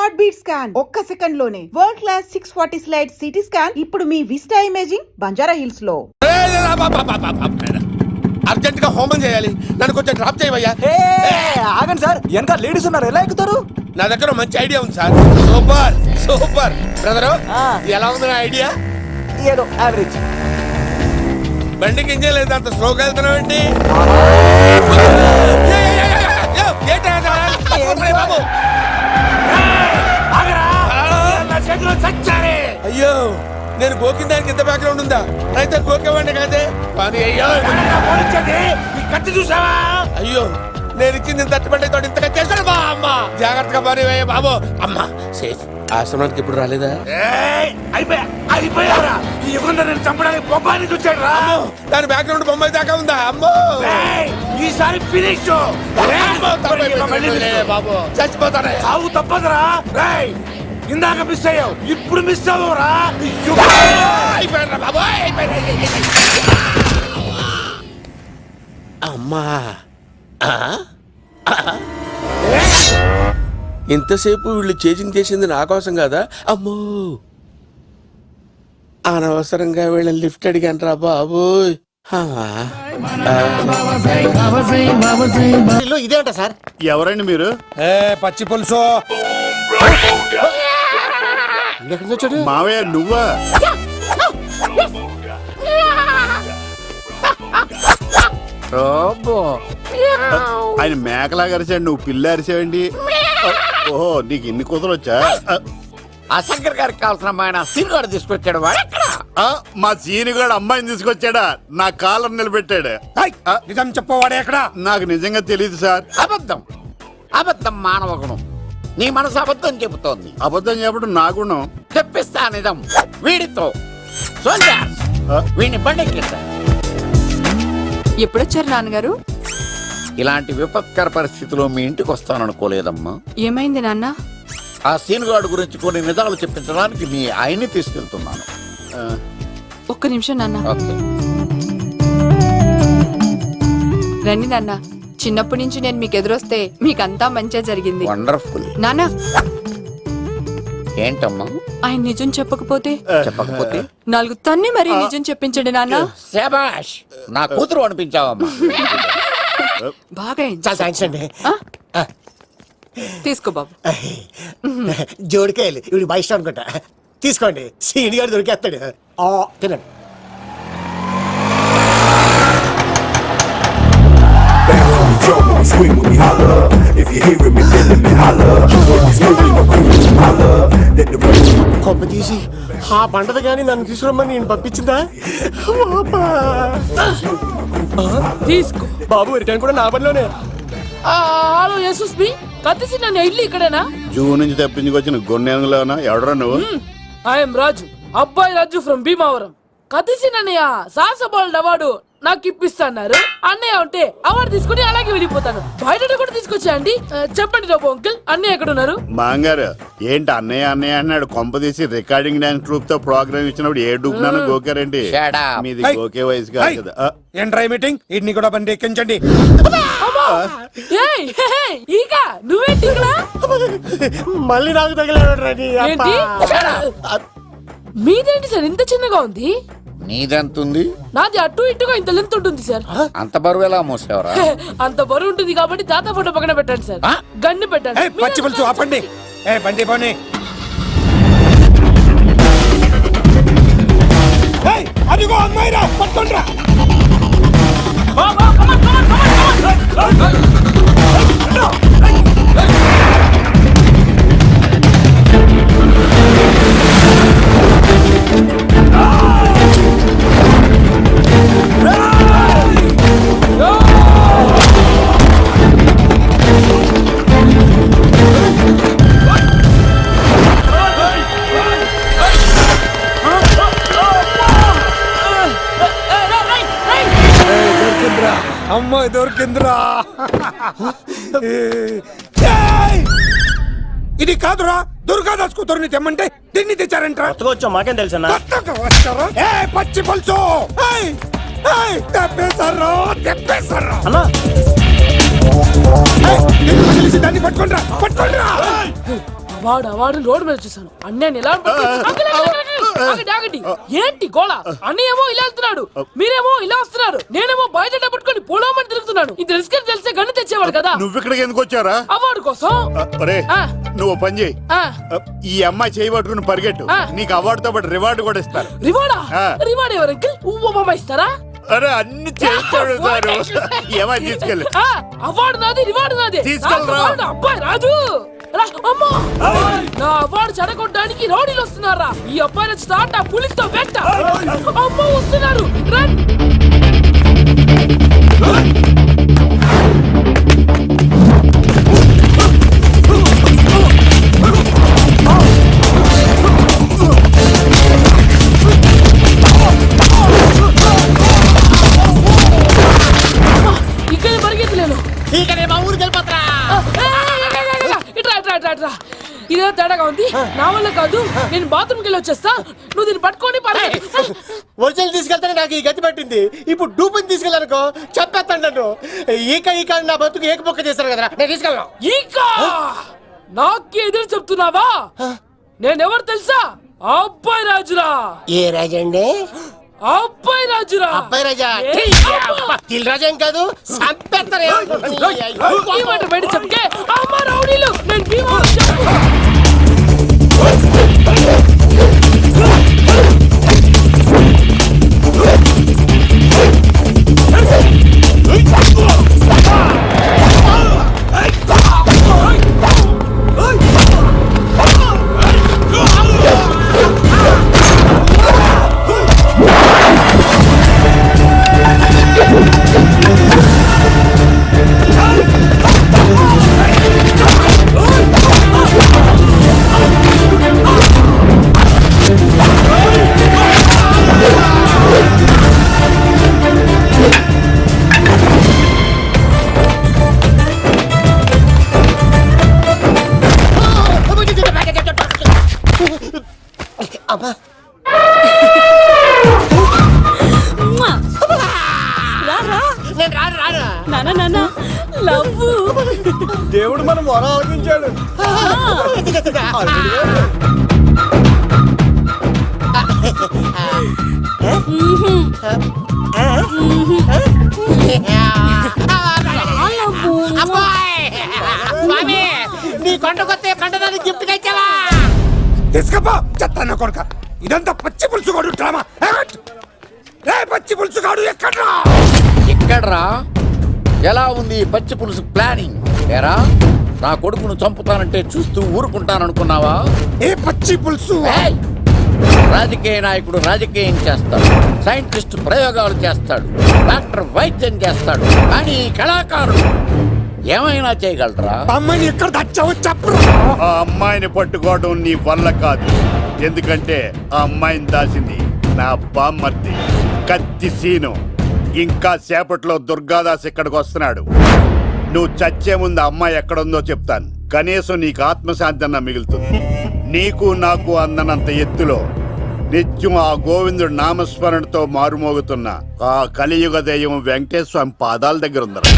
Heart beat scan ఒక్క second లోనే world class 640 slide CT scan ఇప్పుడు మీ విస్టా ఇమేజింగ్ బంజారా హిల్స్ లో. అర్జెంట్ గా హోమం చేయాలి, నన్ను కొంచెం డ్రాప్ చేయవయ్యా. ఆగండి సార్, వెనక లేడీస్ ఉన్నారు, ఎలా ఎక్కుతారు? నా దగ్గర మంచి ఐడియా ఉంది సార్. సూపర్ సూపర్ బ్రదరు, ఎలా ఉంది నా ఐడియా? ఏదో యావరేజ్. బండికి ఇంజన్ లేదు, అంత స్లోగా వెళ్తున్నావు ఏంటి? అయ్యో, నేను గోకిన దానికి ఇంత బ్యాక్గ్రౌండ్ ఉందా? అయితే గోకేవాడిని కాదే. అయ్యో కత్తి చూసావా? అయ్యో, నేను ఇచ్చింది తట్టుబడి తోటి ఇంతగా చేశాను బా అమ్మ. జాగ్రత్తగా పని బాబు. అమ్మ సేఫ్. ఆశ్రమానికి ఇప్పుడు రాలేదా? అయిపోయారా? ఈ యుగంలో నేను చంపడానికి బొమ్మాని చూచాడు రా. దాని బ్యాక్గ్రౌండ్ బొమ్మాయి దాకా ఉందా? అమ్మో ఈసారి ఫినిష్ బాబు, చచ్చిపోతానే. సాగు తప్పదురా. ఇందాక మిస్ అయ్యావు, ఇప్పుడు మిస్ అవ్వరా. అయిపోయారా బాబు, అమ్మా. ఇంతసేపు వీళ్ళు చేజింగ్ చేసింది నా కోసం కాదా? అమ్మో, అనవసరంగా వీళ్ళని లిఫ్ట్ అడిగాను రా బాబు. ఇదేంట సార్? ఎవరండి మీరు? పచ్చి పులుసు. మావయ్య నువ్వా? ఆయన మేకలా అరిచాడు, నువ్వు పిల్ల అరిచావండి. ఓహో, నీకు ఇన్ని కూతురు వచ్చా? ఆ శంకర్ గారికి కావాల్సిన అమ్మాయి సీనుగాడు తీసుకొచ్చాడు. మా సీనుగాడు అమ్మాయిని తీసుకొచ్చాడా? నా కాలర్ నిలబెట్టాడు. నిజం చెప్పవాడే ఎక్కడ? నాకు నిజంగా తెలియదు సార్. అబద్ధం, అబద్ధం మానవ గుణం. నీ మనసు అబద్ధం చెబుతోంది. అబద్ధం చెప్పడం నా గుణం. తెప్పిస్తా నిజం వీడితో. సోల్జర్స్, వీడిని బండెక్కిస్తా. ఎప్పుడొచ్చారు నాన్నగారు? ఇలాంటి విపత్కర పరిస్థితిలో మీ ఇంటికి వస్తాననుకోలేదమ్మా. ఏమైంది నాన్న? ఆ సీనుగాడు గురించి కొన్ని నిజాలు చెప్పించడానికి మీ ఆయన్ని తీసుకెళ్తున్నాను. ఒక్క నిమిషం నాన్న. ఓకే. రండి నాన్న. చిన్నప్పటి నుంచి నేను మీకు ఎదురొస్తే మీకంతా మంచిగా జరిగింది. వండర్ఫుల్. నాన్న, ఏంటమ్మా? ఆయన నిజం చెప్పకపోతే చెప్పకపోతే 4 తన్ని మరీ నిజం చెప్పించండి నాన్న. శభాష్, నా కూతురు అనిపించావమ్మా. బాగా చాలా థ్యాంక్స్ అండి. తీసుకో బాబు. జోడికాయలు ఇవి బాగా ఇష్టం అనుకుంటా. తీసుకోండి, సీని గారు దొరికేస్తాడు. తినండి. కొమ్మ తీసి ఆ పంటది కానీ నన్ను తీసుకురమ్మని నేను పంపించిందా? తీసుకో బాబు, రిటర్న్ కూడా నా పనిలోనే. హలో యశస్ బి, కత్తిసి నన్ను ఇల్లు ఇక్కడేనా? జూ నుంచి తప్పించుకొచ్చిన గొన్నెంగులోనా? ఎవడరా నువ్వు? ఐఎమ్ రాజు, అబ్బాయి రాజు ఫ్రమ్ భీమావరం. కత్తిసి నన్నయ్య సాసబాల్ అవార్డు నాకు ఇప్పిస్తాన్నారు. అన్నయ్య ఉంటే అవార్డు తీసుకుని అలాగే వెళ్ళిపోతాను. బయట కూడా తీసుకొచ్చా అండి. చెప్పండి రాబు అంకుల్, అన్నయ్య ఎక్కడ ఉన్నారు? మాంగారు ఏంటి అన్నయ్య అన్నయ్య అన్నాడు? కొంప తీసి రికార్డింగ్ డాన్స్ ట్రూప్ తో ప్రోగ్రామ్ ఇచ్చినప్పుడు ఏ డూబ్నానో గోకారండి. మీది గోకే వయసు కాదు కదా. ఏంట్రై మీటింగ్? ఇడ్ని కూడా బండి ఎక్కించండి. ఈక నువ్వేంటి ఇక్కడ? మళ్ళీ నాకు తగిలాడు. ఏంటి? మీదేంటి సార్ ఇంత చిన్నగా ఉంది? నీదెంతుంది? నాది అటు ఇటుగా ఇంత లెంత్ ఉంటుంది సార్. అంత బరువు ఎలా మోసేవరా? అంత బరువు ఉంటుంది కాబట్టి తాత ఫోటో పక్కన పెట్టండి సార్. గన్ను పెట్టండి. పచ్చి పులుసు ఆపండి. బండి పోనీ. అదిగో అమ్మాయిరా, పట్టుకోండిరా. అమ్మాయి దొరికిందిరా. ఇది కాదురా, దుర్గాదాస్ కూతురుని తెమ్మంటే దీన్ని తెచ్చారంట. వచ్చా మాకేం తెలుసా? పచ్చి పులుసు తెప్పేశారు. అన్నా దాన్ని పట్టుకోండిరా, పట్టుకోండిరా. వాడు రోడ్ మీద చూసాను అన్నయ్య ఎలా ఆగండి ఏంటి గోళ అన్నయ్య ఏమో ఇలా వెళ్తున్నాడు మీరేమో ఇలా వస్తున్నారు నేనేమో బయట పట్టుకొని పోలోమని తిరుగుతున్నాను ఇది రిస్క్ అని తెలిస్తే గన్ను తెచ్చేవాడు కదా నువ్వు ఇక్కడికి ఎందుకు వచ్చారా? అవార్డు కోసం. ఒరే ఆ. నువ్వు పని చేయి, ఆ, ఈ అమ్మాయి చేయి పట్టుకుని పరిగెట్టు, ఆ. నీకు అవార్డుతో పాటు రివార్డు కూడా ఇస్తారు. రివార్డా ఆ. రివార్డ్ ఎవరు అంకిల్ ఉవ్వమ్మ ఇస్తారా? అరే అన్ని చేస్తాడు సారు. ఏమై తీసుకెళ్ళి ఆ, అవార్డు నాది రివార్డు నాది. తీసుకెళ్ళరా. నా అవార్డు అబ్బాయి రాజు రా, అమ్మా. నా అవార్డు చెడగొట్టడానికి రౌడీలు వస్తున్నారా ఈ అబ్బాయి స్టార్ట్ ఆ పులితో వెంట అమ్మ వస్తున్నారు రన్. ఇక్కడ పరిగెత్తలేను ఇక్కడే మా ఊరికి వెళ్ళిపోతారా ఇట్రా ఇదే తేడాగా ఉంది నా వల్ల కాదు నేను బాత్రూమ్కి వెళ్ళి వచ్చేస్తా నువ్వు దీన్ని పట్టుకొని ఒరిజినల్ తీసుకెళ్తానే నాకు ఈ గతి పట్టింది ఇప్పుడు డూపుని తీసుకెళ్ళానుకో చెప్పేస్తాను నన్ను ఈక నా బతుకు ఏకపొక్క చేశారు కదా నేను తీసుకెళ్ళను ఇంకా నాకు ఎదురు చెప్తున్నావా నేనెవరు తెలుసా అబ్బాయి రాజురా. ఏ రాజండి అబ్బాయి రాజురా. అబ్బాయి రాజా తిల్ రాజా ఏం కాదు చంపేస్తారు ఈ మాట బయట చెప్తే అమ్మ రౌడీలు నేను భీమవరం చెప్పు. అమ్మా నేను రాను దేవుడు మనం మొర ఆలోచించాడు నీ కొండకొస్తే కంటదానికి గిఫ్ట్ గా ఇచ్చావా తీసుకపో చెత్త కొడుక ఇదంతా పచ్చి పులుసుగాడు డ్రామా. పచ్చి పులుసుగాడు ఎక్కడ్రా? ఎలా ఉంది ఈ పచ్చి పులుసు ప్లానింగ్? ఏరా నా కొడుకును చంపుతానంటే చూస్తూ ఊరుకుంటాననుకున్నావా? ఏ పచ్చి పులుసు? ఏయ్! రాజకీయ నాయకుడు రాజకీయం చేస్తాడు, సైంటిస్ట్ ప్రయోగాలు చేస్తాడు, డాక్టర్ వైద్యం చేస్తాడు, కానీ ఈ కళాకారుడు ఏమైనా చేయగలరా? అమ్మాయిని ఎక్కడ తెచ్చావో చెప్పు. ఆ అమ్మాయిని పట్టుకోవడం నీ వల్ల కాదు, ఎందుకంటే ఆ అమ్మాయిని దాసింది నా బామ్మర్ది కత్తి సీను. ఇంకా సేపట్లో దుర్గాదాస్ ఇక్కడికి వస్తున్నాడు. నువ్వు చచ్చే ముందు అమ్మాయి ఎక్కడుందో చెప్తాను, కనీసం నీకు ఆత్మశాంతి అన్న మిగులుతుంది. నీకు నాకు అందనంత ఎత్తులో నిత్యం ఆ గోవిందుడు నామస్మరణతో మారుమోగుతున్న ఆ కలియుగ దైవం వెంకటేశ్వర స్వామి పాదాల దగ్గర ఉందరా.